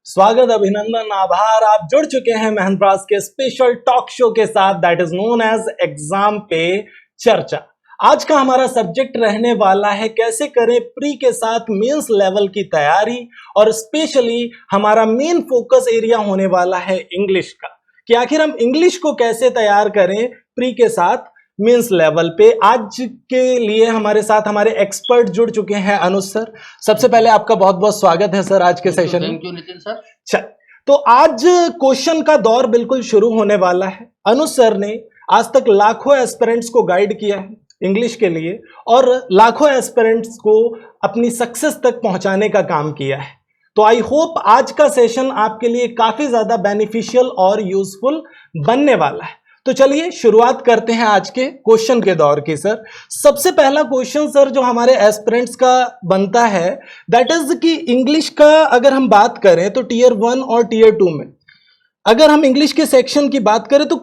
स्वागत, अभिनंदन, आभार। आप जुड़ चुके हैं महंद्रास के स्पेशल टॉक शो के साथ that is known as exam pe Charcha. आज का हमारा सब्जेक्ट रहने वाला है कैसे करें प्री के साथ मेंस लेवल की तैयारी, और स्पेशली हमारा मेन फोकस एरिया होने वाला है इंग्लिश का, कि आखिर हम इंग्लिश को कैसे तैयार करें प्री के साथ मेंस लेवल पे। आज के लिए हमारे साथ हमारे एक्सपर्ट जुड़ चुके हैं। अनुज सर, सबसे पहले आपका बहुत बहुत स्वागत है सर आज के सेशन में। Thank you Nitin sir. चल, तो आज क्वेश्चन का दौर बिल्कुल शुरू होने वाला है। अनुज सर ने आज तक लाखों एस्पिरेंट्स को गाइड किया है इंग्लिश के लिए, और लाखों एस्पिरेंट्स को अपनी सक्सेस तक पहुंचाने का काम किया है। तो आई होप आज का सेशन आपके लिए काफी ज्यादा बेनिफिशियल और यूजफुल बनने वाला है। तो चलिए शुरुआत करते हैं आज के क्वेश्चन के दौर की। सर, सबसे पहला क्वेश्चन सर जो हमारे एस्पिरेंट्स का बनता है दैट इज कि इंग्लिश का अगर हम बात करें तो टीयर 1 और टीयर 2 में अगर हम इंग्लिश के सेक्शन की बात करें तो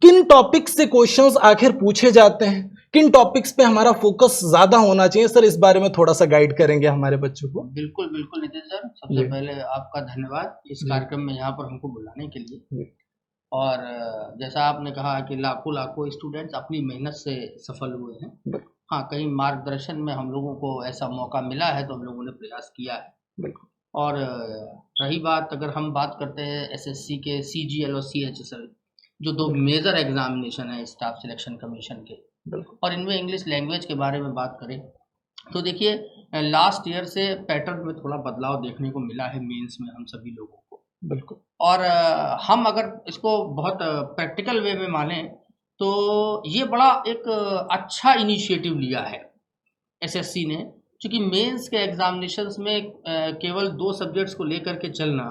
किन टॉपिक्स से क्वेश्चंस आखिर पूछे जाते हैं, किन टॉपिक्स पे हमारा फोकस ज्यादा होना चाहिए? सर, इस बारे में थोड़ा सा गाइड करेंगे हमारे बच्चों को। बिल्कुल बिल्कुल नितिन सर, सबसे पहले आपका धन्यवाद इस कार्यक्रम में यहाँ पर हमको बुलाने के लिए। और जैसा आपने कहा कि लाखों लाखों स्टूडेंट्स अपनी मेहनत से सफल हुए हैं। हाँ, कहीं मार्गदर्शन में हम लोगों को ऐसा मौका मिला है तो हम लोगों ने प्रयास किया है। और रही बात, अगर हम बात करते हैं एसएससी के सीजीएल और सीएचएसएल, जो दो मेजर एग्जामिनेशन है स्टाफ सिलेक्शन कमीशन के, और इनमें इंग्लिश लैंग्वेज के बारे में बात करें तो देखिए लास्ट ईयर से पैटर्न में थोड़ा बदलाव देखने को मिला है मेंस में हम सभी लोगों को। बिल्कुल। और हम अगर इसको बहुत प्रैक्टिकल वे में माने तो ये बड़ा एक अच्छा इनिशिएटिव लिया है एसएससी ने, क्योंकि मेंस के एग्जामिनेशंस में केवल 2 सब्जेक्ट्स को लेकर के चलना,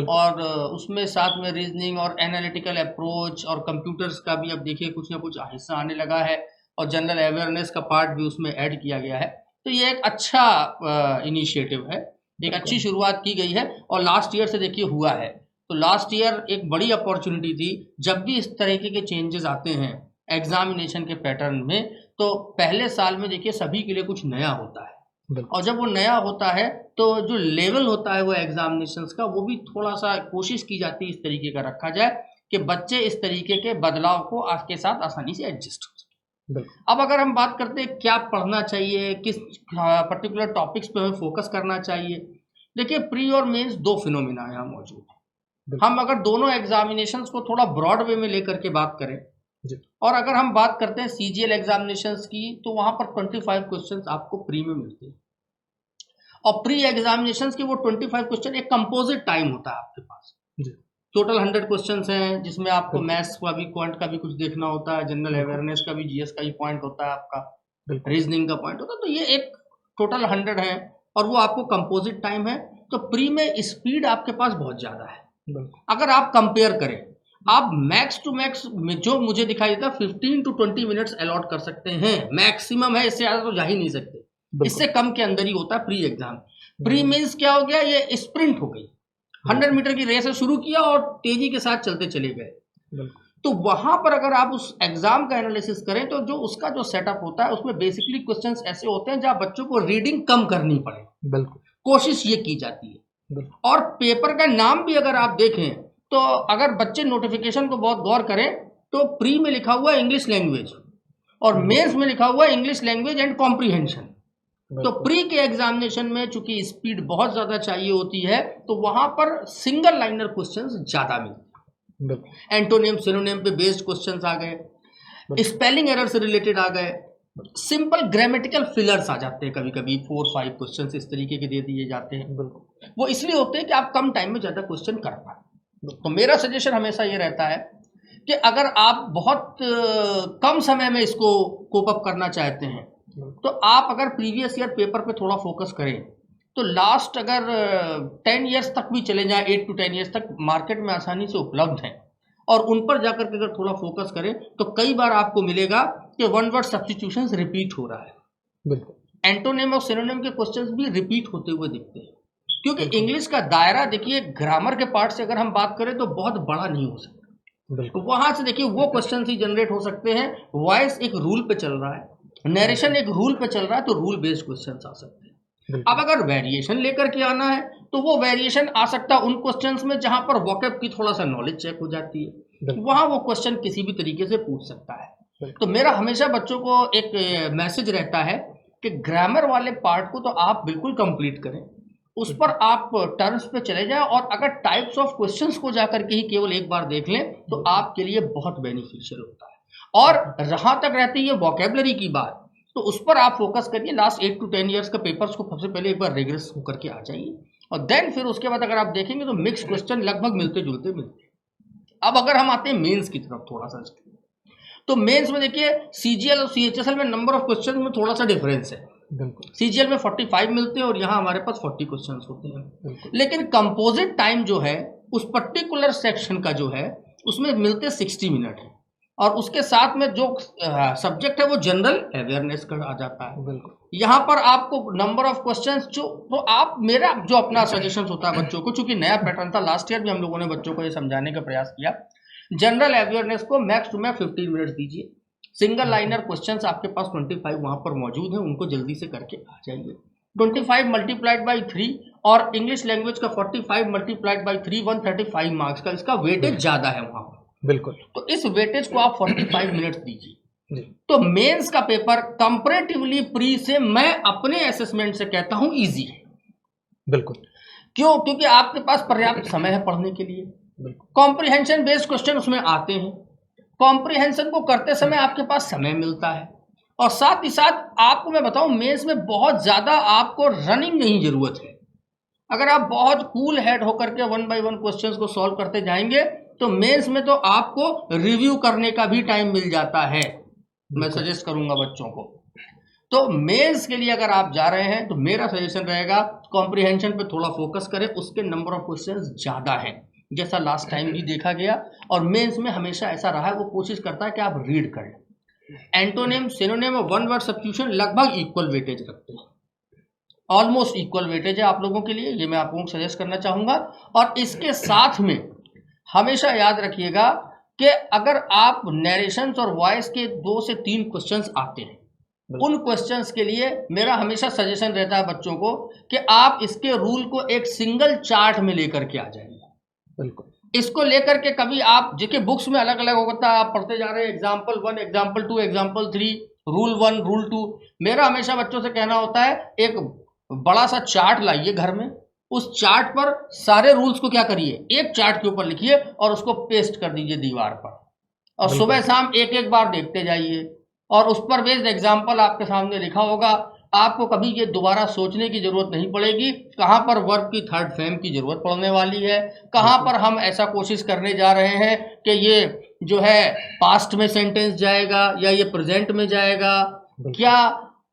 और उसमें साथ में रीजनिंग और एनालिटिकल अप्रोच और कंप्यूटर्स का भी अब देखिए कुछ ना कुछ हिस्सा आने लगा है, और जनरल अवेयरनेस का पार्ट भी उसमें ऐड किया गया है। तो ये एक अच्छा इनिशिएटिव है, एक अच्छी शुरुआत की गई है, और लास्ट ईयर से देखिए हुआ है। तो लास्ट ईयर एक बड़ी अपॉर्चुनिटी थी। जब भी इस तरीके के चेंजेस आते हैं एग्जामिनेशन के पैटर्न में, तो पहले साल में देखिए सभी के लिए कुछ नया होता है, और जब वो नया होता है तो जो लेवल होता है वो एग्जामिनेशंस का, वो भी थोड़ा सा कोशिश की जाती है इस तरीके का रखा जाए कि बच्चे इस तरीके के बदलाव को आज के साथ आसानी से एडजस्ट हो सके। अब अगर हम बात करते हैं क्या पढ़ना चाहिए, किस पर्टिकुलर टॉपिक्स पे हमें फोकस करना चाहिए, देखिए प्री और मेंस 2 फिनोमिना यहाँ मौजूद है। हम अगर दोनों एग्जामिनेशंस को थोड़ा ब्रॉड वे में लेकर के बात करें, और अगर हम बात करते हैं सीजीएल एग्जामिनेशंस की, तो वहां पर 25 क्वेश्चंस आपको प्री में मिलते हैं, और प्री एग्जामिनेशंस के वो 25 क्वेश्चन एक कंपोजिट टाइम होता है आपके पास। टोटल 100 क्वेश्चंस हैं, जिसमें आपको मैथ्स का भी, क्वांट का भी कुछ देखना होता है, जनरल अवेयरनेस का भी, जीएस का भी पॉइंट होता है आपका, रीजनिंग का पॉइंट होता है। तो ये एक टोटल 100 है, और वो आपको कंपोजिट टाइम है। तो प्री में स्पीड आपके पास बहुत ज्यादा है। अगर आप कंपेयर करें, आप मैक्स टू मैक्स में जो मुझे दिखाई देता है 15 to 20 मिनट्स अलॉट कर सकते हैं, मैक्सिमम है, इससे ज्यादा तो जा ही नहीं सकते, इससे कम के अंदर ही होता है प्री एग्जाम। प्री मींस क्या हो गया, ये स्प्रिंट हो गई, 100 मीटर की रेस शुरू किया और तेजी के साथ चलते चले गए। तो वहां पर अगर आप उस एग्जाम का एनालिसिस करें तो जो उसका जो सेटअप होता है उसमें बेसिकली क्वेश्चंस ऐसे होते हैं जहां बच्चों को रीडिंग कम करनी पड़े, कोशिश ये की जाती है। और पेपर का नाम भी अगर आप देखें तो अगर बच्चे नोटिफिकेशन को बहुत गौर करें तो प्री में लिखा हुआ है इंग्लिश लैंग्वेज, और मेंस में लिखा हुआ है इंग्लिश लैंग्वेज एंड कॉम्प्रीहेंशन। तो प्री के एग्जामिनेशन में चूंकि स्पीड बहुत ज्यादा चाहिए होती है, तो वहां पर सिंगल लाइनर क्वेश्चंस ज्यादा मिलते हैं। एंटोनियम सिनोनियम पे बेस्ड क्वेश्चंस आ गए, स्पेलिंग एरर से रिलेटेड आ गए, सिंपल ग्रामेटिकल फिलर्स आ जाते हैं, कभी कभी 4-5 क्वेश्चंस इस तरीके के दे दिए जाते हैं। वो इसलिए होते हैं कि आप कम टाइम में ज्यादा क्वेश्चन कर पाए। तो मेरा सजेशन हमेशा ये रहता है कि अगर आप बहुत कम समय में इसको कोप अप करना चाहते हैं, तो आप अगर प्रीवियस ईयर पेपर पे थोड़ा फोकस करें तो लास्ट अगर 10 ईयर्स तक भी चले जाएं, 8 to 10 ईयर्स तक मार्केट में आसानी से उपलब्ध हैं, और उन पर जाकर के अगर थोड़ा फोकस करें तो कई बार आपको मिलेगा कि वन वर्ड सब्स्टिट्यूशंस रिपीट हो रहा है। एंटोनिम और सिनोनिम के क्वेश्चंस भी रिपीट होते हुए दिखते हैं, क्योंकि इंग्लिश का दायरा देखिए ग्रामर के पार्ट से अगर हम बात करें तो बहुत बड़ा नहीं हो सकता। तो वहां से देखिए वो क्वेश्चन ही जनरेट हो सकते हैं। वॉइस एक रूल पे चल रहा है, नरेशन एक रूल पे चल रहा है, तो रूल बेस्ड क्वेश्चन आ सकते हैं। बिल्कुल। अब अगर वेरिएशन लेकर के आना है तो वो वेरिएशन आ सकता है उन क्वेश्चंस में जहां पर वोकैब की थोड़ा सा नॉलेज चेक हो जाती है, बिल्कुल। वहां वो क्वेश्चन किसी भी तरीके से पूछ सकता है। बिल्कुल। तो मेरा हमेशा बच्चों को एक मैसेज रहता है कि ग्रामर वाले पार्ट को तो आप बिल्कुल कंप्लीट करें, उस पर आप टर्म्स पे चले जाएं और अगर टाइप्स ऑफ क्वेश्चंस को जाकर के ही केवल एक बार देख लें तो आपके लिए बहुत बेनिफिशियल होता है। और रहा तक रहती है वोकेबलरी की बात, तो उस पर आप फोकस करिए। लास्ट 8 to 10 ईयर्स का पेपर्स को सबसे पहले एक बार रिग्रेस होकर के आ जाइए और देन फिर उसके बाद अगर आप देखेंगे तो मिक्स क्वेश्चन लगभग मिलते जुलते मिलते हैं। अब अगर हम आते हैं मेंस की तरफ थोड़ा सा, तो मेंस में देखिए सीजीएल और सीएचएसएल में नंबर ऑफ क्वेश्चन में थोड़ा सा डिफरेंस है। बिल्कुल। सीजीएल में 45 मिलते हैं और यहाँ हमारे पास 40 क्वेश्चंस होते हैं। बिल्कुल। लेकिन कंपोजिट टाइम जो है उस पर्टिकुलर सेक्शन का जो है उसमें मिलते 60 मिनट है और उसके साथ में जो सब्जेक्ट है वो जनरल अवेयरनेस का आ जाता है। बिल्कुल। यहाँ पर आपको नंबर ऑफ क्वेश्चंस जो तो आप मेरा जो अपना सजेशन होता है बच्चों को, चूंकि नया पैटर्न था, लास्ट ईयर भी हम लोगों ने बच्चों को ये समझाने का प्रयास किया, जनरल अवेयरनेस को मैक्स टू मैक्स 15 मिनट्स दीजिए। सिंगल लाइनर क्वेश्चंस आपके पास 25 वहां पर मौजूद हैं, उनको जल्दी से करके आ जाइए। 25 मल्टीप्लाइड बाई 3 और इंग्लिश लैंग्वेज का 45 मल्टीप्लाइड बाई 3 135 मार्क्स का इसका वेटेज ज्यादा है वहां पर। बिल्कुल। तो इस वेटेज को आप 45 मिनट्स दीजिए। तो मेंस का पेपर कंपैरेटिवली प्री से मैं अपने असेसमेंट से कहता हूं इजी है। बिल्कुल। क्यों? क्योंकि आपके पास पर्याप्त समय है पढ़ने के लिए। कॉम्प्रिहेंशन बेस्ड क्वेश्चन उसमें आते हैं, कॉम्प्रिहेंशन को करते समय आपके पास समय मिलता है और साथ ही साथ आपको मैं बताऊं मेंस में बहुत ज्यादा आपको रनिंग नहीं जरूरत है। अगर आप बहुत कूल हेड होकर के 1 by 1 क्वेश्चंस को सॉल्व करते जाएंगे तो मेंस में तो आपको रिव्यू करने का भी टाइम मिल जाता है। मैं सजेस्ट करूंगा बच्चों को, तो मेंस के लिए अगर आप जा रहे हैं तो मेरा सजेशन रहेगा कॉम्प्रिहेंशन पे थोड़ा फोकस करें, उसके नंबर ऑफ क्वेश्चंस ज्यादा हैं जैसा लास्ट टाइम भी देखा गया और मेंस में हमेशा ऐसा रहा है, वो कोशिश करता है कि आप रीड कर लें। एंटोनिम, सिनोनिम और वन वर्ड सब्स्टिट्यूशन लगभग इक्वल वेटेज रखते हैं, ऑलमोस्ट इक्वल वेटेज है आप लोगों के लिए, ये मैं आपको सजेस्ट करना चाहूंगा। और इसके साथ में हमेशा याद रखिएगा कि अगर आप नरेशंस और वॉइस के 2 से 3 क्वेश्चंस आते हैं, उन क्वेश्चंस के लिए मेरा हमेशा सजेशन रहता है बच्चों को कि आप इसके रूल को एक सिंगल चार्ट में लेकर के आ जाइए। बिल्कुल। इसको लेकर के कभी आप जिसके बुक्स में अलग अलग होता है, आप पढ़ते जा रहे हैं example 1, example 2, example 3, rule 1, rule 2, मेरा हमेशा बच्चों से कहना होता है एक बड़ा सा चार्ट लाइए घर में, उस चार्ट पर सारे रूल्स को क्या करिए, एक चार्ट के ऊपर लिखिए और उसको पेस्ट कर दीजिए दीवार पर और सुबह शाम एक एक बार देखते जाइए और उस पर बेस्ड एग्जाम्पल आपके सामने लिखा होगा। आपको कभी ये दोबारा सोचने की जरूरत नहीं पड़ेगी कहाँ पर वर्ब की थर्ड फॉर्म की जरूरत पड़ने वाली है, कहाँ पर हम ऐसा कोशिश करने जा रहे हैं कि ये जो है पास्ट में सेंटेंस जाएगा या ये प्रेजेंट में जाएगा, क्या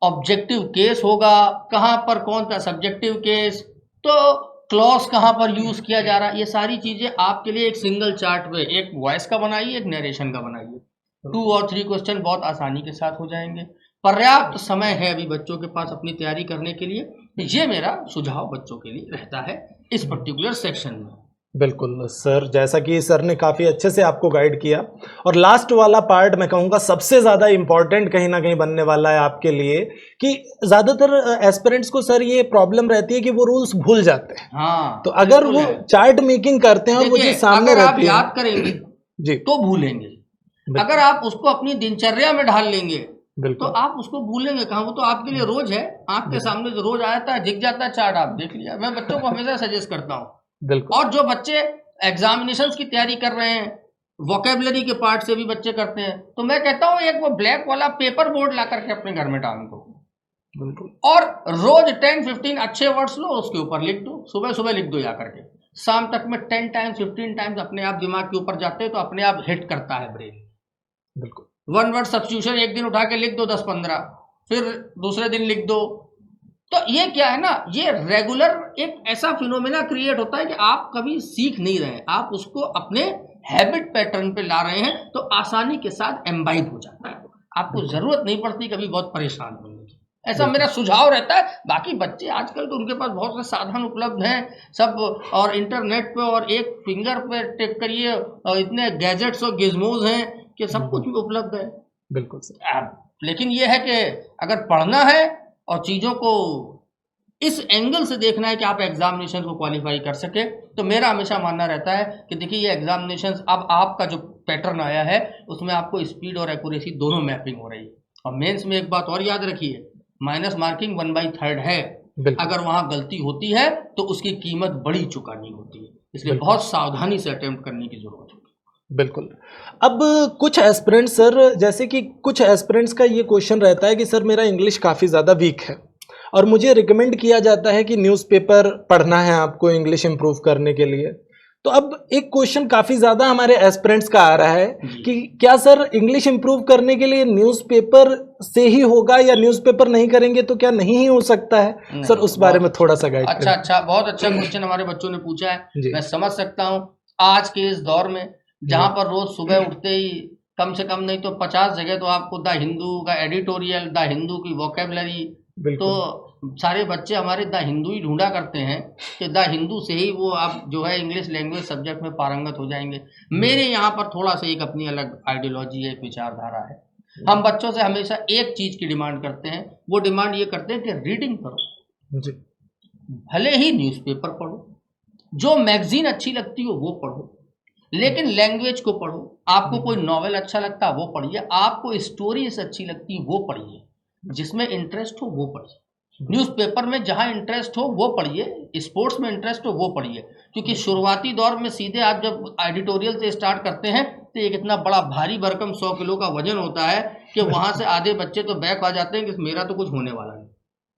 ऑब्जेक्टिव केस होगा, कहाँ पर कौन सा सब्जेक्टिव केस, तो क्लॉज कहाँ पर यूज किया जा रहा है। ये सारी चीजें आपके लिए एक सिंगल चार्ट में, एक वॉइस का बनाइए, एक नरेशन का बनाइए, 2 और 3 क्वेश्चन बहुत आसानी के साथ हो जाएंगे। पर्याप्त समय है अभी बच्चों के पास अपनी तैयारी करने के लिए, ये मेरा सुझाव बच्चों के लिए रहता है इस पर्टिकुलर सेक्शन में। बिल्कुल सर, जैसा कि सर ने काफ़ी अच्छे से आपको गाइड किया और लास्ट वाला पार्ट मैं कहूँगा सबसे ज़्यादा इम्पॉर्टेंट कहीं ना कहीं बनने वाला है आपके लिए कि ज़्यादातर एस्पिरेंट्स को सर ये प्रॉब्लम रहती है कि वो रूल्स भूल जाते हैं। हाँ, तो अगर वो चार्ट मेकिंग करते हैं और वो जो सामने रहती है, याद करेंगे जी तो भूलेंगे, अगर आप उसको अपनी दिनचर्या में ढाल लेंगे तो आप उसको भूलेंगे कहाँ, वो तो आपके लिए रोज है, आंख के सामने जो रोज आता है, दिख जाता है चार्ट, आप देख लिया। मैं बच्चों को हमेशा सजेस्ट करता हूँ। और जो बच्चे एग्जामिनेशंस की तैयारी कर रहे हैं, वोकेबलरी के पार्ट से भी बच्चे करते हैं, तो मैं कहता हूँ एक वो ब्लैक वाला पेपर बोर्ड ला करके अपने घर में टांग दो और रोज 10-15 अच्छे वर्ड्स लो, उसके ऊपर लिख दो, सुबह सुबह लिख दो, जा करके शाम तक में 10 टाइम्स 15 टाइम्स अपने आप दिमाग के ऊपर जाते हैं, तो अपने आप हिट करता है ब्रेन। बिल्कुल। 1 वर्ड सब्स्टिट्यूशन एक दिन उठा के लिख दो 10-15, फिर दूसरे दिन लिख दो, तो ये क्या है ना, ये रेगुलर एक ऐसा फिनोमेना क्रिएट होता है कि आप कभी सीख नहीं रहे हैं, आप उसको अपने हैबिट पैटर्न पे ला रहे हैं, तो आसानी के साथ एम्बाइब हो जाता है, आपको जरूरत नहीं पड़ती कभी बहुत परेशान होने की। ऐसा मेरा सुझाव रहता है। बाकी बच्चे आजकल तो उनके पास बहुत से साधन उपलब्ध हैं सब, और इंटरनेट पे और एक फिंगर पे टेक करिए, और इतने गैजेट्स और गिज़मोज हैं कि सब कुछ उपलब्ध है। बिल्कुल सर। लेकिन ये है कि अगर पढ़ना है और चीज़ों को इस एंगल से देखना है कि आप एग्जामिनेशन को क्वालिफाई कर सके। तो मेरा हमेशा मानना रहता है कि देखिए ये एग्जामिनेशन अब आपका जो पैटर्न आया है उसमें आपको स्पीड और एक्यूरेसी दोनों मैपिंग हो रही है। और मेंस में एक बात और याद रखिए, माइनस मार्किंग 1/3 है, अगर वहां गलती होती है तो उसकी कीमत बड़ी चुकानी होती है, इसलिए बहुत सावधानी से अटेम्प्ट करने की जरूरत है। बिल्कुल। अब कुछ एस्पिरेंट्स सर, जैसे कि कुछ एस्पिरेंट्स का ये क्वेश्चन रहता है कि सर मेरा इंग्लिश काफ़ी ज़्यादा वीक है और मुझे रिकमेंड किया जाता है कि न्यूज़पेपर पढ़ना है आपको इंग्लिश इंप्रूव करने के लिए। तो अब एक क्वेश्चन काफ़ी ज़्यादा हमारे एस्पिरेंट्स का आ रहा है कि क्या सर इंग्लिश इंप्रूव करने के लिए न्यूज़पेपर से ही होगा या न्यूज़पेपर नहीं करेंगे तो क्या नहीं ही हो सकता है? सर उस बारे में थोड़ा सा गाइड करें। अच्छा, बहुत अच्छा क्वेश्चन हमारे बच्चों ने पूछा है, मैं समझ सकता हूँ। आज के इस दौर में जहां पर रोज सुबह उठते ही कम से कम नहीं तो 50 जगह तो आपको द हिंदू का एडिटोरियल, द हिंदू की वोकेबलरी, तो सारे बच्चे हमारे द हिंदू ही ढूंढा करते हैं कि द हिंदू से ही वो आप जो है इंग्लिश लैंग्वेज सब्जेक्ट में पारंगत हो जाएंगे। मेरे यहाँ पर थोड़ा सा एक अपनी अलग आइडियोलॉजी है, विचारधारा है। हम बच्चों से हमेशा एक चीज की डिमांड करते हैं, वो डिमांड ये करते हैं कि रीडिंग करो जी। भले ही न्यूज़पेपर पढ़ो, जो मैगजीन अच्छी लगती हो वो पढ़ो, लेकिन लैंग्वेज को पढ़ो। आपको कोई नॉवेल अच्छा लगता है वो पढ़िए, आपको स्टोरीज अच्छी लगती वो पढ़िए, जिसमें इंटरेस्ट हो वो पढ़िए। न्यूज़पेपर में जहां इंटरेस्ट हो वो पढ़िए, स्पोर्ट्स में इंटरेस्ट हो वो पढ़िए, क्योंकि शुरुआती दौर में सीधे आप जब एडिटोरियल से स्टार्ट करते हैं तो एक इतना बड़ा भारी भरकम 100 किलो का वजन होता है कि वहां से आधे बच्चे तो बैक आ जाते हैं कि मेरा तो कुछ होने वाला नहीं।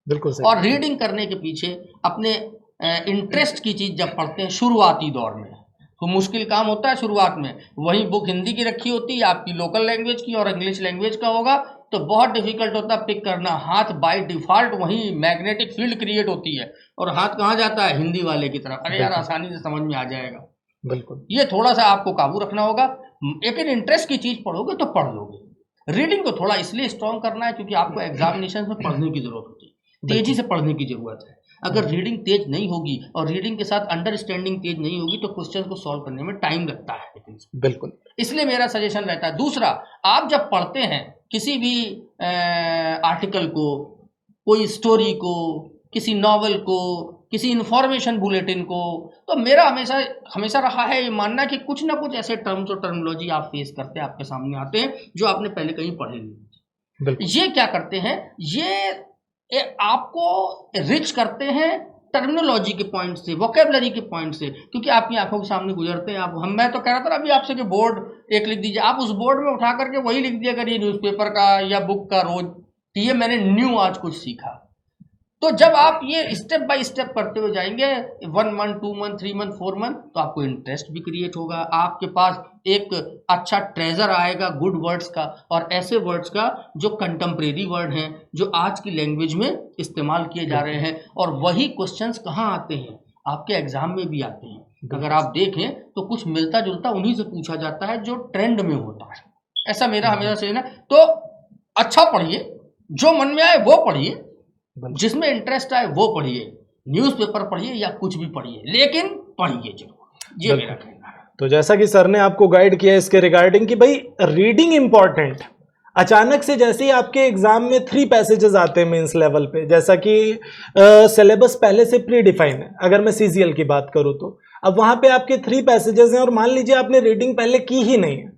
बिल्कुल सही। और रीडिंग करने के पीछे अपने इंटरेस्ट की चीज जब पढ़ते हैं शुरुआती दौर में तो मुश्किल काम होता है शुरुआत में। वही बुक हिंदी की रखी होती है, आपकी लोकल लैंग्वेज की और इंग्लिश लैंग्वेज का होगा तो बहुत डिफिकल्ट होता है पिक करना। हाथ बाय डिफॉल्ट वही मैग्नेटिक फील्ड क्रिएट होती है और हाथ कहाँ जाता है, हिंदी वाले की तरफ। अरे यार आसानी से समझ में आ जाएगा। बिल्कुल, ये थोड़ा सा आपको काबू रखना होगा। लेकिन इंटरेस्ट की चीज पढ़ोगे तो पढ़ लोगे। रीडिंग को थोड़ा इसलिए स्ट्रॉन्ग करना है क्योंकि आपको एग्जामिनेशन में पढ़ने की जरूरत होती है, तेजी से पढ़ने की जरूरत है। अगर रीडिंग तेज नहीं होगी और रीडिंग के साथ अंडरस्टैंडिंग तेज नहीं होगी तो क्वेश्चन को सॉल्व करने में टाइम लगता है। बिल्कुल, इसलिए मेरा सजेशन रहता है। दूसरा, आप जब पढ़ते हैं किसी भी आर्टिकल को, कोई स्टोरी को, किसी नॉवेल को, किसी इंफॉर्मेशन बुलेटिन को, तो मेरा हमेशा रहा है ये मानना कि कुछ ना कुछ ऐसे टर्म्स और टर्मिनोलॉजी आप फेस करते हैं, आपके सामने आते हैं जो आपने पहले कहीं पढ़े नहीं। ये क्या करते हैं, ये आपको रिच करते हैं टर्मिनोलॉजी के पॉइंट से, वोकेबलरी के पॉइंट से, क्योंकि आपकी आंखों के सामने गुजरते हैं। मैं तो कह रहा था अभी आपसे कि बोर्ड एक लिख दीजिए, आप उस बोर्ड में उठा करके वही लिख दिया करिए न्यूज़पेपर का या बुक का रोज। ये मैंने न्यू आज कुछ सीखा। तो जब आप ये स्टेप बाय स्टेप करते हुए जाएंगे 1 मंथ 2 मंथ 3 मंथ 4 मंथ, तो आपको इंटरेस्ट भी क्रिएट होगा, आपके पास एक अच्छा ट्रेजर आएगा गुड वर्ड्स का, और ऐसे वर्ड्स का जो कंटेम्प्रेरी वर्ड हैं, जो आज की लैंग्वेज में इस्तेमाल किए जा रहे हैं। और वही क्वेश्चंस कहाँ आते हैं, आपके एग्जाम में भी आते हैं। अगर आप देखें तो कुछ मिलता जुलता उन्हीं से पूछा जाता है जो ट्रेंड में होता है। ऐसा मेरा हमेशा से है। तो अच्छा पढ़िए, जो मन में आए वो पढ़िए, जिसमें इंटरेस्ट आए वो पढ़िए, न्यूज़पेपर पढ़िए या कुछ भी पढ़िए, लेकिन पढ़िए जरूर। ये मेरा कहना है। तो जैसा कि सर ने आपको गाइड किया इसके रिगार्डिंग कि भाई रीडिंग इंपॉर्टेंट, अचानक से जैसे ही आपके एग्जाम में 3 पैसेजेस आते हैं मेंस लेवल पे, जैसा कि सिलेबस पहले से प्री डिफाइन है, अगर मैं सीजीएल की बात करूं तो अब वहां पे आपके 3 पैसेजेस हैं और मान लीजिए आपने रीडिंग पहले की ही नहीं है,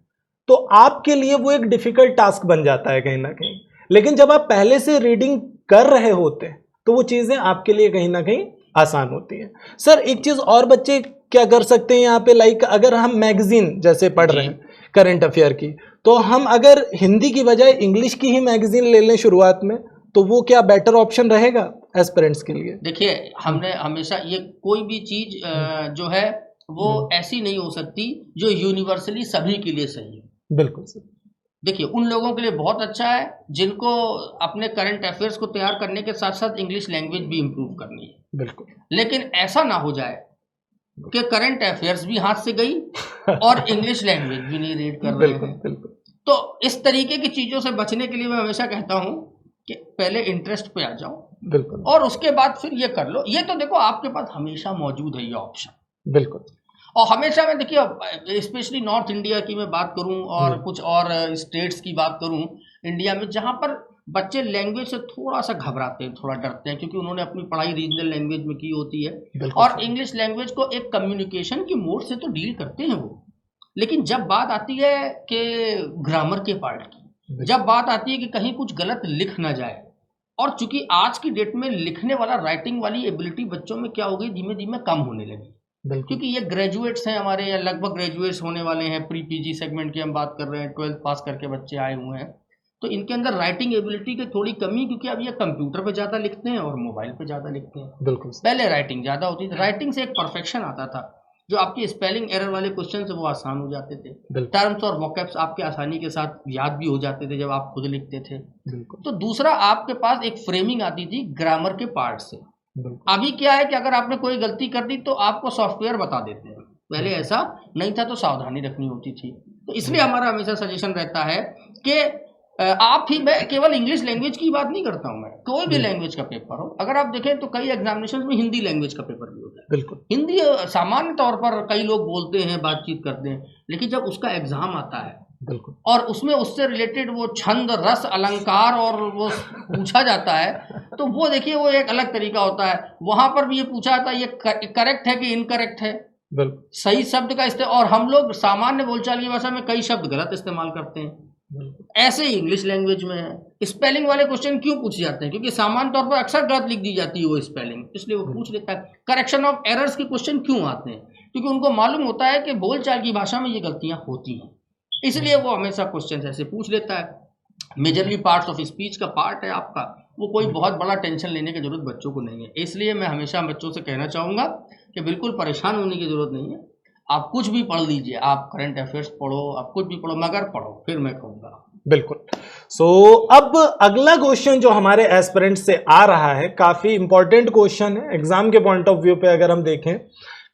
तो आपके लिए वो एक डिफिकल्ट टास्क बन जाता है कहीं ना कहीं। लेकिन जब आप पहले से रीडिंग कर रहे होते हैं तो वो चीजें आपके लिए कहीं ना कहीं आसान होती है। सर एक चीज और बच्चे क्या कर सकते हैं यहाँ पे, लाइक अगर हम मैगजीन जैसे पढ़ रहे हैं करंट अफेयर की, तो हम अगर हिंदी की बजाय इंग्लिश की ही मैगजीन ले लें शुरुआत में, तो वो क्या बेटर ऑप्शन रहेगा एस्पिरेंट्स के लिए? देखिए, हमने हमेशा ये कोई भी चीज जो है वो ऐसी नहीं हो सकती जो यूनिवर्सली सभी के लिए सही है। बिल्कुल सर। देखिए, उन लोगों के लिए बहुत अच्छा है जिनको अपने करंट अफेयर्स को तैयार करने के साथ साथ इंग्लिश लैंग्वेज भी इम्प्रूव करनी है। बिल्कुल। लेकिन ऐसा ना हो जाए कि करंट अफेयर्स भी हाथ से गई और इंग्लिश लैंग्वेज भी नहीं रीड कर रहे हैं। बिल्कुल। तो इस तरीके की चीजों से बचने के लिए मैं हमेशा कहता हूं कि पहले इंटरेस्ट पे आ जाओ, बिल्कुल, और उसके बाद फिर ये कर लो। ये तो देखो आपके पास हमेशा मौजूद है ये ऑप्शन। बिल्कुल। और हमेशा मैं देखिए, स्पेशली नॉर्थ इंडिया की मैं बात करूं और कुछ और स्टेट्स की बात करूं इंडिया में, जहां पर बच्चे लैंग्वेज से थोड़ा सा घबराते हैं, थोड़ा डरते हैं, क्योंकि उन्होंने अपनी पढ़ाई रीजनल लैंग्वेज में की होती है और इंग्लिश लैंग्वेज को एक कम्युनिकेशन की मोड से तो डील करते हैं वो। लेकिन जब बात आती है कि ग्रामर के पार्ट की, जब बात आती है कि कहीं कुछ गलत लिख ना जाए, और चूंकि आज की डेट में लिखने वाला, राइटिंग वाली एबिलिटी बच्चों में क्या हो गई, धीमे धीमे कम होने लगी, क्योंकि ये ग्रेजुएट्स हैं हमारे, या लगभग ग्रेजुएट्स होने वाले हैं, प्री पीजी सेगमेंट की हम बात कर रहे हैं, 12th पास करके बच्चे आए हुए हैं, तो इनके अंदर राइटिंग एबिलिटी की थोड़ी कमी, क्योंकि अब ये कंप्यूटर पे ज़्यादा लिखते हैं और मोबाइल पे ज़्यादा लिखते हैं। बिल्कुल। पहले राइटिंग ज़्यादा होती थी, राइटिंग से एक परफेक्शन आता था, जो आपकी स्पेलिंग एरर वाले क्वेश्चन से वो आसान हो जाते थे, टर्म्स और वोकैब्स आपके आसानी के साथ याद भी हो जाते थे जब आप खुद लिखते थे। तो दूसरा, आपके पास एक फ्रेमिंग आती थी ग्रामर के पार्ट से। अभी क्या है कि अगर आपने कोई गलती कर दी तो आपको सॉफ्टवेयर बता देते हैं, पहले ऐसा नहीं था, तो सावधानी रखनी होती थी। तो इसलिए हमारा हमेशा सजेशन रहता है कि आप ही, मैं केवल इंग्लिश लैंग्वेज की बात नहीं करता हूं, मैं कोई भी लैंग्वेज का पेपर हो, अगर आप देखें तो कई एग्जामिनेशन में हिंदी लैंग्वेज का पेपर भी होता है। बिल्कुल। हिंदी सामान्य तौर पर कई लोग बोलते हैं, बातचीत करते हैं, लेकिन जब उसका एग्जाम आता है, बिल्कुल, और उसमें उससे रिलेटेड वो छंद, रस, अलंकार और वो पूछा जाता है, तो वो देखिए वो एक अलग तरीका होता है। वहां पर भी ये पूछा जाता है, ये करेक्ट है कि इनकरेक्ट है, सही शब्द का इस्तेमाल, और हम लोग सामान्य बोलचाल की भाषा में कई शब्द गलत इस्तेमाल करते हैं। ऐसे ही इंग्लिश लैंग्वेज में है। स्पेलिंग वाले क्वेश्चन क्यों पूछे जाते हैं? क्योंकि सामान्य तौर पर अक्सर गलत लिख दी जाती है वो स्पेलिंग, इसलिए वो पूछ लेता है। करेक्शन ऑफ एरर्स के क्वेश्चन क्यों आते हैं? क्योंकि उनको मालूम होता है कि बोलचाल की भाषा में ये गलतियां होती हैं, इसलिए वो हमेशा क्वेश्चन ऐसे पूछ लेता है। मेजरली पार्ट्स ऑफ स्पीच का पार्ट है आपका, वो कोई बहुत बड़ा टेंशन लेने की जरूरत बच्चों को नहीं है। इसलिए मैं हमेशा बच्चों से कहना चाहूँगा कि बिल्कुल परेशान होने की जरूरत नहीं है। आप कुछ भी पढ़ लीजिए, आप करंट अफेयर्स पढ़ो, आप कुछ भी पढ़ो, मगर पढ़ो, फिर मैं कहूँगा। बिल्कुल। अब अगला क्वेश्चन जो हमारे एस्पिरेंट्स से आ रहा है, काफी इंपॉर्टेंट क्वेश्चन है एग्जाम के पॉइंट ऑफ व्यू पे। अगर हम देखें,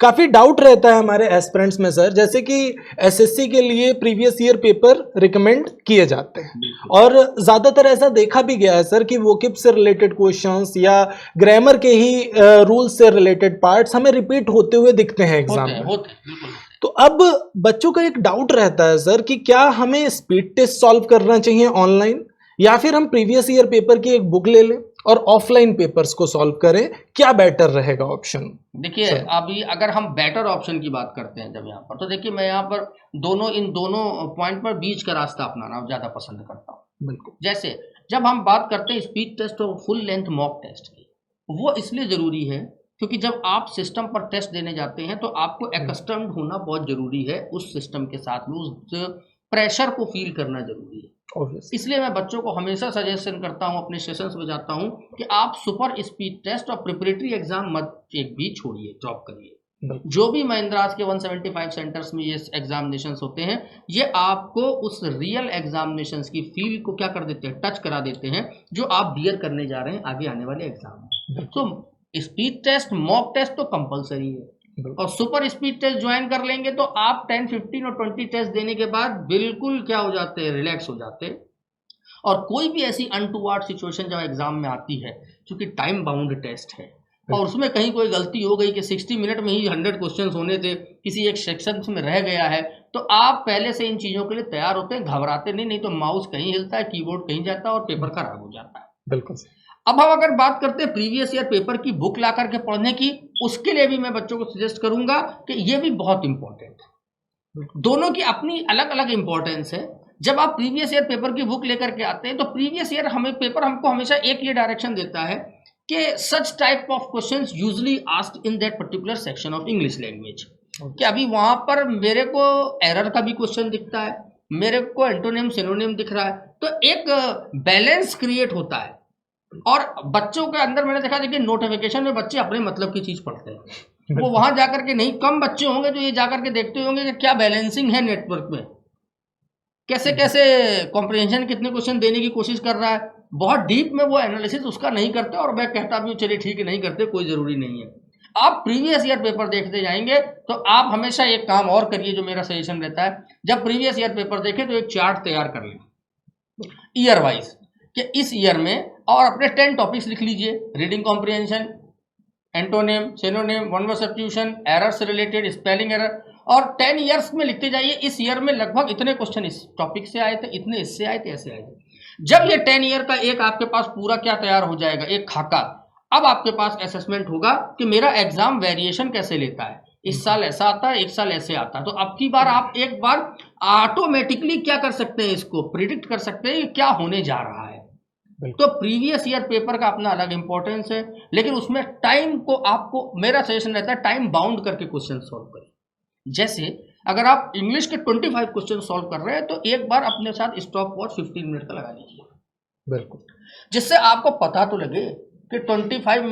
काफी डाउट रहता है हमारे एस्पिरेंट्स में सर, जैसे कि एसएससी के लिए प्रीवियस ईयर पेपर रिकमेंड किए जाते हैं, और ज्यादातर ऐसा देखा भी गया है सर कि वोकिब से रिलेटेड क्वेश्चंस या ग्रामर के ही रूल्स से रिलेटेड पार्ट्स हमें रिपीट होते हुए दिखते हैं एग्जाम में। तो अब बच्चों का एक डाउट रहता है सर कि क्या हमें स्पीड टेस्ट सॉल्व करना चाहिए ऑनलाइन, या फिर हम प्रीवियस ईयर पेपर की एक बुक ले लें और ऑफलाइन पेपर्स को सॉल्व करें, क्या बेटर रहेगा ऑप्शन? देखिए, अभी अगर हम बेटर ऑप्शन की बात करते हैं जब यहाँ पर, तो देखिए मैं यहाँ पर इन दोनों पॉइंट पर बीच का रास्ता अपनाना ज़्यादा पसंद करता हूँ। बिल्कुल। जैसे जब हम बात करते हैं स्पीड टेस्ट और फुल लेंथ मॉक टेस्ट की, वो इसलिए ज़रूरी है क्योंकि जब आप सिस्टम पर टेस्ट देने जाते हैं तो आपको एक्स्टम्ड होना बहुत ज़रूरी है उस सिस्टम के साथ में, उस प्रेशर को फील करना ज़रूरी है। इसलिए मैं बच्चों को हमेशा सजेशन करता हूं, अपने सेशंस में जाता हूं कि आप सुपर स्पीड टेस्ट और प्रिपरेटरी एग्जाम मत एक भी छोड़िए, ड्रॉप करिए। जो भी महिंद्रास के 175 सेंटर्स में ये एग्जामिनेशंस होते हैं, ये आपको उस रियल एग्जामिनेशंस की फील को क्या कर देते हैं, टच करा देते हैं, जो आप बियर करने जा रहे हैं आगे आने वाले एग्जाम में। तो स्पीड टेस्ट, मॉक टेस्ट तो कंपलसरी है, और सुपर स्पीड टेस्ट ज्वाइन कर लेंगे तो आप 10, 15 और 20 टेस्ट देने के बाद बिल्कुल क्या हो जाते हैं, रिलैक्स हो जाते हैं। और कोई भी ऐसी अनटूवर्ड सिचुएशन जब एग्जाम में आती है, क्योंकि टाइम बाउंड टेस्ट है, और उसमें कहीं कोई गलती हो गई कि 60 मिनट में ही 100 क्वेश्चन होने थे, किसी एक सेक्शन में रह गया है, तो आप पहले से इन चीज़ों के लिए तैयार होते हैं, घबराते नहीं तो माउस कहीं हिलता है, कीबोर्ड कहीं जाता है और पेपर खराब हो जाता है। बिल्कुल। अब हम अगर बात करते हैं प्रीवियस ईयर पेपर की बुक ला करके पढ़ने की, उसके लिए भी मैं बच्चों को सजेस्ट करूंगा कि ये भी बहुत इंपॉर्टेंट है। दोनों की अपनी अलग अलग इंपॉर्टेंस है। जब आप प्रीवियस ईयर पेपर की बुक लेकर के आते हैं तो प्रीवियस ईयर पेपर हमको हमेशा एक ये डायरेक्शन देता है कि such type of questions usually asked in that particular section of English language. कि अभी वहां पर मेरे को एरर का भी क्वेश्चन दिखता है, मेरे को एंटोनिम सिनोनिम दिख रहा है, तो एक बैलेंस क्रिएट होता है। और बच्चों के अंदर मैंने देखा कि नोटिफिकेशन में बच्चे अपने मतलब की चीज पढ़ते हैं, वो वहां जाकर के नहीं, कम बच्चे होंगे जो ये जाकर के देखते होंगे कि क्या बैलेंसिंग है नेटवर्क में, कैसे कैसे कॉम्प्रिहेंशन, कितने क्वेश्चन देने की कोशिश कर रहा है। बहुत डीप में वो एनालिसिस उसका नहीं करते, और मैं कहता भी हूँ चलिए ठीक है, नहीं करते, कोई जरूरी नहीं है। आप प्रीवियस ईयर पेपर देखते जाएंगे तो आप हमेशा एक काम और करिए, जो मेरा सजेशन रहता है, जब प्रीवियस ईयर पेपर देखें तो एक चार्ट तैयार कर लें ईयर वाइज, कि इस ईयर में, और अपने 10 टॉपिक्स लिख लीजिए, reading comprehension, antonym, synonym, one word substitution, error से रिलेटेड, स्पेलिंग एरर, और 10 ईयर्स में लिखते जाइए, इस ईयर में लगभग इतने क्वेश्चन इस टॉपिक से आए थे, इतने इससे आए थे, ऐसे आए थे। जब ये 10 ईयर का एक आपके पास पूरा क्या तैयार हो जाएगा, एक खाका, अब आपके पास असेसमेंट होगा कि मेरा एग्जाम वेरिएशन कैसे लेता है, इस साल ऐसा आता है, एक साल ऐसे आता है। तो अब की बार आप एक बार ऑटोमेटिकली क्या कर सकते हैं, इसको प्रिडिक्ट कर सकते हैं कि क्या होने जा रहा है। तो प्रीवियस ईयर पेपर का अपना अलग इंपॉर्टेंस है, लेकिन उसमें टाइम को आपको, मेरा सजेशन रहता है टाइम बाउंड करके क्वेश्चन सॉल्व करें। जैसे अगर आप इंग्लिश के 25 क्वेश्चन सॉल्व कर रहे हैं तो एक बार अपने साथ स्टॉप वॉच 15 मिनट का लगा लीजिए, बिल्कुल, जिससे आपको पता तो लगे कि 15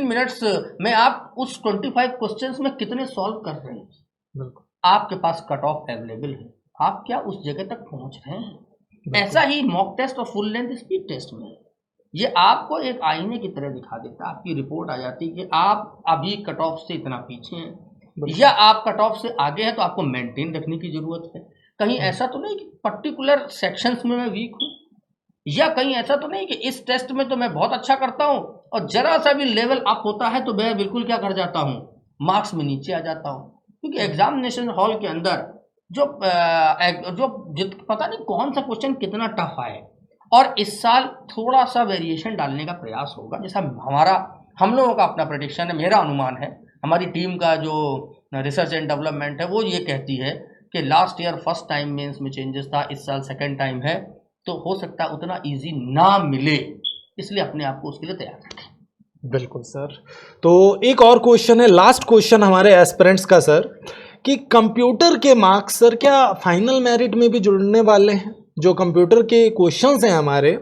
मिनट्स में आप उस 25 क्वेश्चंस में कितने सॉल्व कर रहे हैं। बिल्कुल, आपके पास कट ऑफ अवेलेबल है, आप क्या उस जगह तक पहुंच रहे हैं। ऐसा ही मॉक टेस्ट और फुल लेंथ स्पीड टेस्ट में ये आपको एक आईने की तरह दिखा देता है, आपकी रिपोर्ट आ जाती है कि आप अभी कट ऑफ से इतना पीछे हैं या आप कट ऑफ से आगे हैं, तो आपको मेंटेन रखने की जरूरत है। कहीं ऐसा तो नहीं कि पर्टिकुलर सेक्शंस में मैं वीक हूँ, या कहीं ऐसा तो नहीं कि इस टेस्ट में तो मैं बहुत अच्छा करता हूँ और जरा सा भी लेवल अप होता है तो मैं बिल्कुल क्या कर जाता हूँ, मार्क्स में नीचे आ जाता हूँ। क्योंकि एग्जामिनेशन हॉल के अंदर जो पता नहीं कौन सा क्वेश्चन कितना टफ आए, और इस साल थोड़ा सा वेरिएशन डालने का प्रयास होगा। जैसा हम लोगों का अपना प्रेडिक्शन है, मेरा अनुमान है, हमारी टीम का जो रिसर्च एंड डेवलपमेंट है वो ये कहती है कि last year first time mains में चेंजेस था, इस साल सेकंड टाइम है, तो हो सकता है उतना इजी ना मिले, इसलिए अपने आप को उसके लिए तैयार रखें। बिल्कुल सर। तो एक और क्वेश्चन है, लास्ट क्वेश्चन हमारे एस्पिरेंट्स का सर, कि कंप्यूटर के मार्क्स सर क्या फाइनल मेरिट में भी जुड़ने वाले हैं? जो कंप्यूटर के क्वेश्चंस हैं हमारे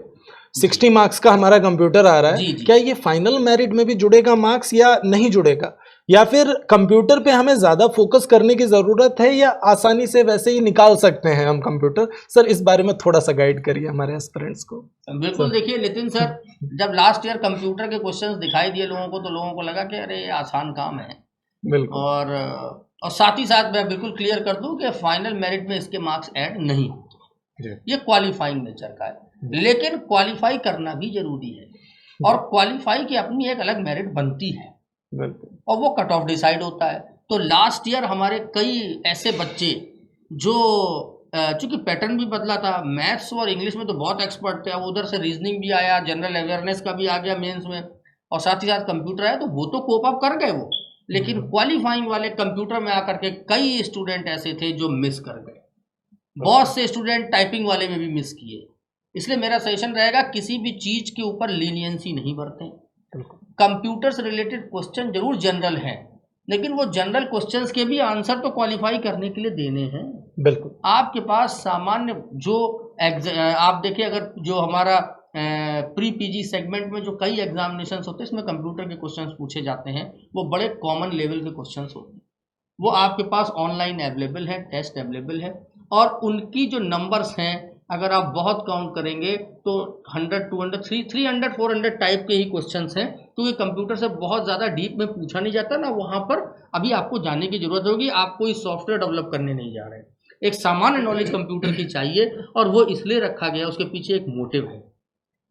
60 मार्क्स का हमारा कंप्यूटर आ रहा है, जी, जी। क्या ये फाइनल मेरिट में भी जुड़ेगा मार्क्स या नहीं जुड़ेगा, या फिर कंप्यूटर पे हमें ज्यादा फोकस करने की जरूरत है या आसानी से वैसे ही निकाल सकते हैं हम कंप्यूटर? सर इस बारे में थोड़ा सा गाइड करिए हमारे एस्पिरेंट्स को। बिल्कुल, देखिए नितिन सर, जब लास्ट ईयर कंप्यूटर के क्वेश्चंस दिखाई दिए लोगों को, तो लोगों को लगा कि अरे ये आसान काम है। बिल्कुल, और साथ ही साथ मैं बिल्कुल क्लियर कर दूं कि फाइनल मेरिट में इसके मार्क्स ऐड नहीं होते, ये क्वालिफाइंग नेचर का है। लेकिन क्वालिफाई करना भी जरूरी है, और क्वालिफाई की अपनी एक अलग मेरिट बनती है, और वो कट ऑफ डिसाइड होता है। तो लास्ट ईयर हमारे कई ऐसे बच्चे जो चूंकि पैटर्न भी बदला था, मैथ्स और इंग्लिश में तो बहुत एक्सपर्ट थे, अब उधर से रीजनिंग भी आया, जनरल अवेयरनेस का भी आ गया मेंस में, और साथ ही साथ कंप्यूटर आया, तो वो तो कोप अप कर गए वो। लेकिन क्वालिफाइंग वाले कंप्यूटर में आकर के कई स्टूडेंट ऐसे थे जो मिस कर गए, बहुत से स्टूडेंट टाइपिंग वाले में भी मिस किए। इसलिए मेरा सजेशन रहेगा किसी भी चीज के ऊपर लीनियंसी नहीं बरतें। कंप्यूटर से रिलेटेड क्वेश्चन जरूर जनरल हैं, लेकिन वो जनरल क्वेश्चंस के भी आंसर तो क्वालिफाई करने के लिए देने हैं। बिल्कुल, आपके पास सामान्य जो आप देखिए, अगर जो हमारा प्री पीजी सेगमेंट में जो कई एग्जामिनेशंस होते हैं, इसमें कंप्यूटर के क्वेश्चंस पूछे जाते हैं, वो बड़े कॉमन लेवल के क्वेश्चंस होते हैं, वो आपके पास ऑनलाइन अवेलेबल है, टेस्ट अवेलेबल है, और उनकी जो नंबर्स हैं अगर आप बहुत काउंट करेंगे तो 100, 200, 300, 400 टाइप के ही क्वेश्चंस हैं। तो ये कंप्यूटर से बहुत ज़्यादा डीप में पूछा नहीं जाता ना, वहाँ पर अभी आपको जाने की जरूरत होगी, आप कोई सॉफ्टवेयर डेवलप करने नहीं जा रहे हैं, एक सामान्य नॉलेज कंप्यूटर की चाहिए, और वो इसलिए रखा गया, उसके पीछे एक मोटिव है।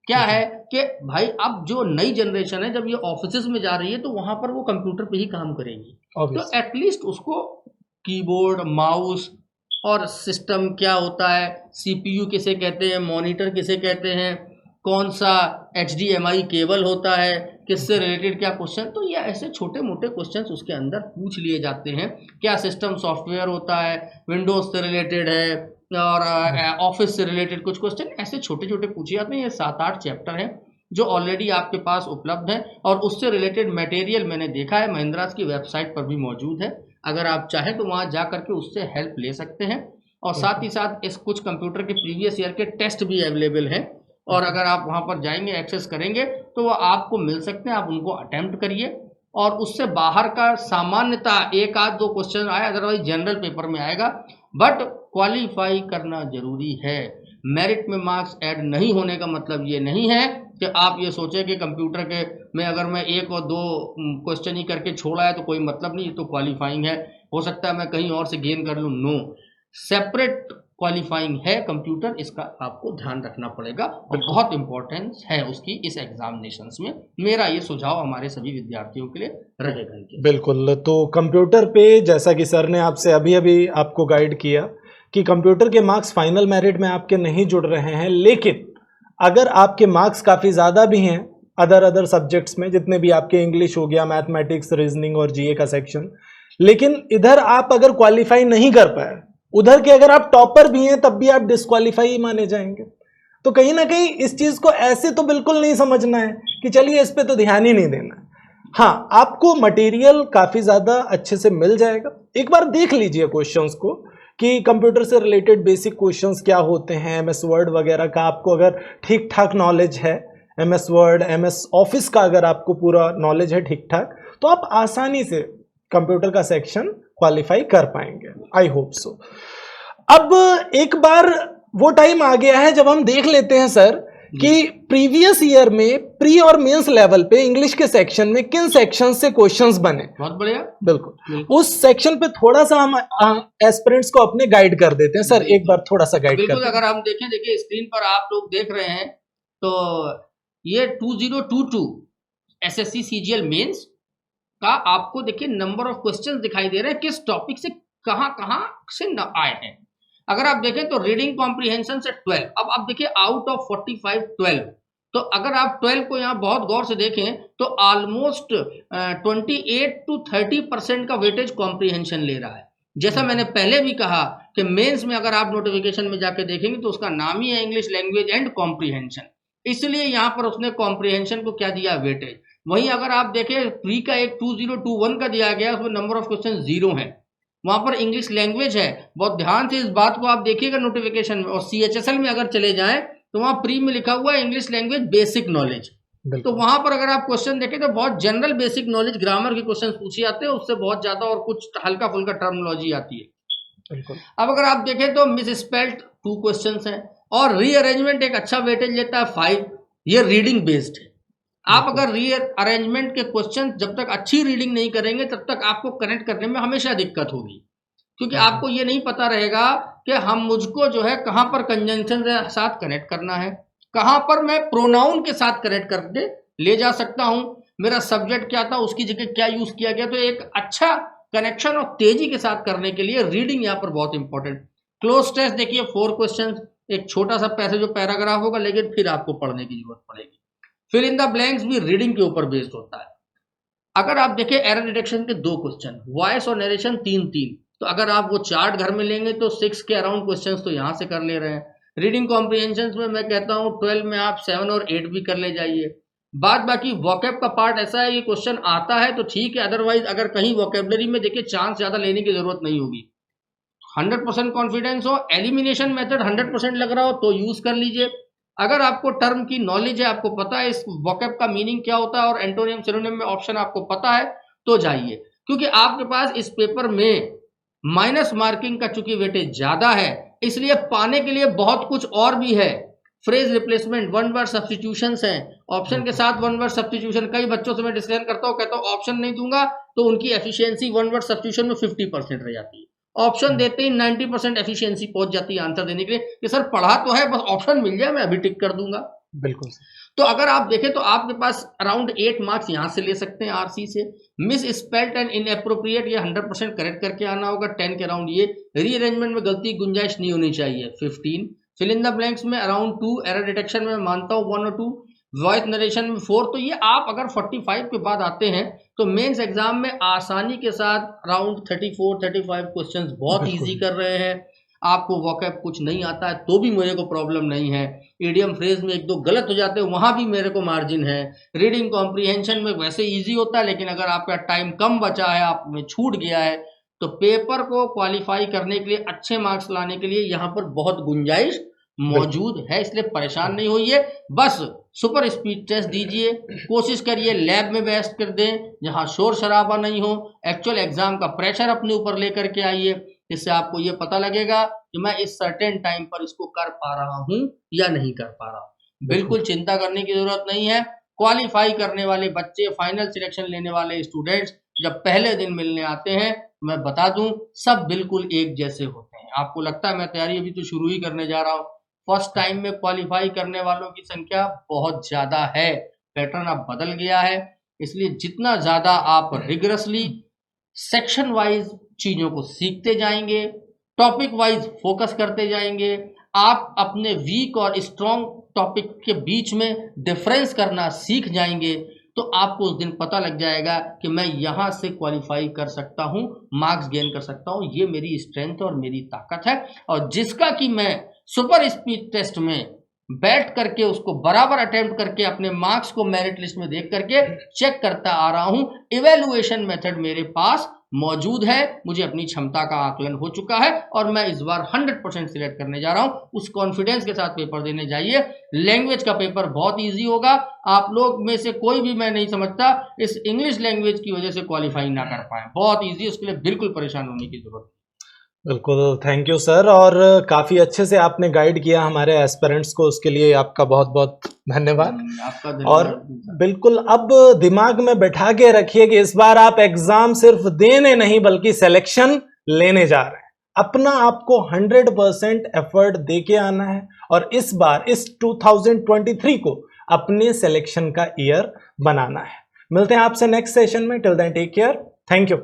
क्या है कि भाई अब जो नई जनरेशन है, जब ये ऑफिसेज में जा रही है तो वहाँ पर वो कंप्यूटर पे ही काम करेगी, तो एटलीस्ट उसको कीबोर्ड, माउस और सिस्टम क्या होता है, सीपीयू किसे कहते हैं, मॉनिटर किसे कहते हैं, कौन सा HDMI केबल होता है, किससे रिलेटेड क्या क्वेश्चन, तो ये ऐसे छोटे मोटे क्वेश्चंस उसके अंदर पूछ लिए जाते हैं। क्या सिस्टम सॉफ्टवेयर होता है, विंडोज से रिलेटेड है, और ऑफिस से रिलेटेड कुछ क्वेश्चन ऐसे छोटे छोटे पूछे जाते हैं। ये 7-8 चैप्टर हैं जो ऑलरेडी आपके पास उपलब्ध है, और उससे रिलेटेड मटेरियल मैंने देखा है महिंद्रास की वेबसाइट पर भी मौजूद है, अगर आप चाहें तो वहाँ जा करके उससे हेल्प ले सकते हैं। और साथ ही साथ इस कुछ कंप्यूटर के प्रीवियस ईयर के टेस्ट भी अवेलेबल हैं, और अगर आप वहाँ पर जाएंगे, एक्सेस करेंगे, तो वो आपको मिल सकते हैं, आप उनको अटेम्प्ट करिए, और उससे बाहर का सामान्यता 1-2 क्वेश्चन आए, अदरवाइज जनरल पेपर में आएगा, बट क्वालिफाई करना जरूरी है। मेरिट में मार्क्स ऐड नहीं होने का मतलब ये नहीं है कि आप ये सोचें कि कंप्यूटर के में अगर मैं 1 और 2 क्वेश्चन ही करके छोड़ा है तो कोई मतलब नहीं, ये तो क्वालिफाइंग है, हो सकता है मैं कहीं और से गेन कर लूँ। नो, सेपरेट क्वालिफाइंग है कंप्यूटर, इसका आपको ध्यान रखना पड़ेगा, और बहुत इंपॉर्टेंस है उसकी इस एग्जामिनेशंस में। मेरा ये सुझाव हमारे सभी विद्यार्थियों के लिए रहेगा। बिल्कुल, तो कंप्यूटर पे जैसा कि सर ने आपसे अभी अभी आपको गाइड किया कि कंप्यूटर के मार्क्स फाइनल मेरिट में आपके नहीं जुड़ रहे हैं, लेकिन अगर आपके मार्क्स काफ़ी ज़्यादा भी हैं अदर सब्जेक्ट्स में, जितने भी आपके इंग्लिश हो गया, मैथमेटिक्स, रीजनिंग और जीए का सेक्शन, लेकिन इधर आप अगर क्वालिफाई नहीं कर पाए, उधर के अगर आप टॉपर भी हैं तब भी आप डिस्क्वालीफाई ही माने जाएंगे। तो कहीं ना कहीं इस चीज को ऐसे तो बिल्कुल नहीं समझना है कि चलिए इस पे तो ध्यान ही नहीं देना है। हाँ, आपको मटेरियल काफी ज्यादा अच्छे से मिल जाएगा। एक बार देख लीजिए क्वेश्चंस को कि कंप्यूटर से रिलेटेड बेसिक क्वेश्चंस क्या होते हैं, एमएस वर्ड वगैरह का आपको अगर ठीक ठाक नॉलेज है, एमएस वर्ड, एमएस ऑफिस का अगर आपको पूरा नॉलेज है ठीक ठाक, तो आप आसानी से कंप्यूटर का सेक्शन क्वालिफाई कर पाएंगे। I hope so. अब एक बार वो टाइम आ गया है जब हम देख लेते हैं सर कि प्रीवियस ईयर में प्री और मेंस लेवल पे इंग्लिश के सेक्शन में किन सेक्शन से क्वेश्चंस बने। बहुत बढ़िया। बिल्कुल, उस सेक्शन पे थोड़ा सा हम एस्पिरेंट्स को अपने गाइड कर देते हैं। सर एक बार थोड़ा सा गाइड कर बिल्कुल। अगर हम देखें, देखिए स्क्रीन पर आप लोग देख रहे हैं, तो ये 2022 एसएससी सीजीएल मेंस का आपको देखिए नंबर ऑफ क्वेश्चंस दिखाई दे रहे हैं, किस टॉपिक से कहां से न आए हैं। अगर आप देखें तो रीडिंग कॉम्प्रिहेंशन से 12, अब आप देखिए आउट ऑफ 45 12, तो अगर आप 12 को यहाँ बहुत गौर से देखें तो ऑलमोस्ट 28 to 30% का वेटेज कॉम्प्रिहेंशन ले रहा है। जैसा मैंने पहले भी कहा कि मेंस में अगर आप नोटिफिकेशन में जाके देखेंगे तो उसका नाम ही है इंग्लिश लैंग्वेज एंड कॉम्प्रिहेंशन, इसलिए यहाँ पर उसने कॉम्प्रिहेंशन को क्या दिया, वेटेज। वहीं अगर आप देखें प्री का एक 2021 का दिया गया, उसमें नंबर ऑफ क्वेश्चन 0 है, वहां पर इंग्लिश लैंग्वेज है। बहुत ध्यान से इस बात को आप देखिएगा नोटिफिकेशन में। और सीएचएसएल में अगर चले जाएं तो वहां प्री में लिखा हुआ है इंग्लिश लैंग्वेज बेसिक नॉलेज, तो वहां पर अगर आप क्वेश्चन देखें तो बहुत जनरल बेसिक नॉलेज ग्रामर के क्वेश्चन पूछे जाते हैं, उससे बहुत ज्यादा और कुछ हल्का फुल्का टर्मिनोलॉजी आती है। अब अगर आप देखें तो मिस स्पेल्ड 2 क्वेश्चन है और रीअरेंजमेंट एक अच्छा वेटेज लेता है 5, ये रीडिंग बेस्ड है। आप अगर रीअरेंजमेंट के क्वेश्चन जब तक अच्छी रीडिंग नहीं करेंगे तब तक आपको कनेक्ट करने में हमेशा दिक्कत होगी, क्योंकि आपको ये नहीं पता रहेगा कि हम मुझको जो है कहां पर कंजंक्शन के साथ कनेक्ट करना है, कहां पर मैं प्रोनाउन के साथ कनेक्ट करके ले जा सकता हूं, मेरा सब्जेक्ट क्या था उसकी जगह क्या यूज किया गया। तो एक अच्छा कनेक्शन और तेजी के साथ करने के लिए रीडिंग यहाँ पर बहुत इंपॉर्टेंट। क्लोज टेस्ट देखिए 4 क्वेश्चन, एक छोटा सा पैसेज पैराग्राफ होगा, लेकिन फिर आपको पढ़ने की जरूरत पड़ेगी। फिल इन द ब्लैंक्स भी रीडिंग के ऊपर बेस्ड होता है। अगर आप देखें एरर डिटेक्शन के 2 क्वेश्चन, वॉइस और नरेशन 3-3, तो अगर आप वो चार्ट घर में लेंगे तो 6 के अराउंड क्वेश्चंस तो यहाँ से कर ले रहे हैं। रीडिंग कॉम्प्रिहेंशन में मैं कहता हूँ 12 में आप 7 और 8 भी कर ले जाइए। बाद बाकी वोकैब का पार्ट ऐसा है, ये क्वेश्चन आता है तो ठीक है, अदरवाइज अगर कहीं वोकेबलरी में देखिए चांस ज्यादा लेने की जरूरत नहीं होगी। 100% कॉन्फिडेंस हो, एलिमिनेशन मेथड 100% लग रहा हो तो यूज कर लीजिए। अगर आपको टर्म की नॉलेज है, आपको पता है इस वोकैब का मीनिंग क्या होता है और एंटोनियम सिनोनिम में ऑप्शन आपको पता है तो जाइए, क्योंकि आपके पास इस पेपर में माइनस मार्किंग का चूंकि वेटेज ज्यादा है, इसलिए पाने के लिए बहुत कुछ और भी है। Phrase replacement, one word substitution है, ऑप्शन के साथ वन वर्ड सब्स्टिट्यूशन। कई बच्चों से मैं डिस्कशन करता हूँ, कहता हूँ ऑप्शन नहीं दूंगा तो उनकी एफिशिएंसी वन वर्ड सब्स्टिट्यूशन में 50% रह जाती है, ऑप्शन देते ही 90% एफिशिएंसी पहुंच जाती है आंसर देने के लिए कि सर पढ़ा तो है, बस ऑप्शन मिल जाए मैं अभी टिक कर दूंगा। बिल्कुल। तो अगर आप देखें तो आपके पास अराउंड 8 मार्क्स यहां से ले सकते हैं आरसी से। मिस स्पेल्ड एंड इनएप्रोप्रिएट ये 100% करेक्ट करके आना होगा 10 के अराउंड। ये रीअरेंजमेंट में गलती गुंजाइश नहीं होनी चाहिए 15। फिल इन द ब्लैंक्स में अराउंड 2, एरर डिटेक्शन में मानता हूँ 1 और 2, वॉइस नरेशन में 4। तो ये आप अगर 45 के बाद आते हैं तो मेंस एग्जाम में आसानी के साथ अराउंड 34-35 क्वेश्चंस बहुत इजी कर रहे हैं। आपको वोकैब कुछ नहीं आता है तो भी मेरे को प्रॉब्लम नहीं है, इडियम फ्रेज में 1-2 गलत हो जाते हैं वहां भी मेरे को मार्जिन है। रीडिंग कॉम्प्रिहेंशन में वैसे इजी होता है, लेकिन अगर आपका टाइम कम बचा है, आप में छूट गया है, तो पेपर को क्वालिफाई करने के लिए, अच्छे मार्क्स लाने के लिए यहाँ पर बहुत गुंजाइश मौजूद है, इसलिए परेशान नहीं होइए। बस सुपर स्पीड टेस्ट दीजिए, कोशिश करिए लैब में बेस्ट कर दें जहां शोर शराबा नहीं हो, एक्चुअल एग्जाम का प्रेशर अपने ऊपर लेकर के आइए, इससे आपको ये पता लगेगा कि मैं इस सर्टेन टाइम पर इसको कर पा रहा हूं या नहीं कर पा रहा हूं। बिल्कुल चिंता करने की जरूरत नहीं है। क्वालिफाई करने वाले बच्चे, फाइनल सिलेक्शन लेने वाले स्टूडेंट्स जब पहले दिन मिलने आते हैं, मैं बता दूं सब बिल्कुल एक जैसे होते हैं। आपको लगता है मैं तैयारी अभी तो शुरू ही करने जा रहा हूं, फर्स्ट टाइम में क्वालिफाई करने वालों की संख्या बहुत ज्यादा है, पैटर्न अब बदल गया है। इसलिए जितना ज्यादा आप रिगरसली सेक्शन वाइज चीजों को सीखते जाएंगे, टॉपिक वाइज फोकस करते जाएंगे, आप अपने वीक और स्ट्रॉन्ग टॉपिक के बीच में डिफरेंस करना सीख जाएंगे, तो आपको उस दिन पता लग जाएगा कि मैं यहाँ से क्वालिफाई कर सकता हूँ, मार्क्स गेन कर सकता हूँ, ये मेरी स्ट्रेंथ और मेरी ताकत है। और जिसका कि मैं सुपर स्पीड टेस्ट में बैठ करके उसको बराबर अटेम्प्ट करके अपने मार्क्स को मेरिट लिस्ट में देख करके चेक करता आ रहा हूँ, इवेल्युएशन मेथड मेरे पास मौजूद है, मुझे अपनी क्षमता का आकलन हो चुका है और मैं इस बार 100% सिलेक्ट करने जा रहा हूं। उस कॉन्फिडेंस के साथ पेपर देने जाइए। लैंग्वेज का पेपर बहुत इजी होगा। आप लोग में से कोई भी, मैं नहीं समझता, इस इंग्लिश लैंग्वेज की वजह से क्वालिफाई ना कर पाए। बहुत इजी, उसके लिए बिल्कुल परेशान होने की जरूरत नहीं। बिल्कुल, थैंक यू सर। और काफ़ी अच्छे से आपने गाइड किया हमारे एस्पिरेंट्स को, उसके लिए आपका बहुत बहुत धन्यवाद। आपका और धन्यवाद। बिल्कुल अब दिमाग में बैठा के रखिए कि इस बार आप एग्जाम सिर्फ देने नहीं बल्कि सिलेक्शन लेने जा रहे हैं। अपना आपको 100% एफर्ट दे के आना है और इस बार इस 2023 को अपने सिलेक्शन का ईयर बनाना है। मिलते हैं आपसे नेक्स्ट सेशन में। Till then take care, thank you.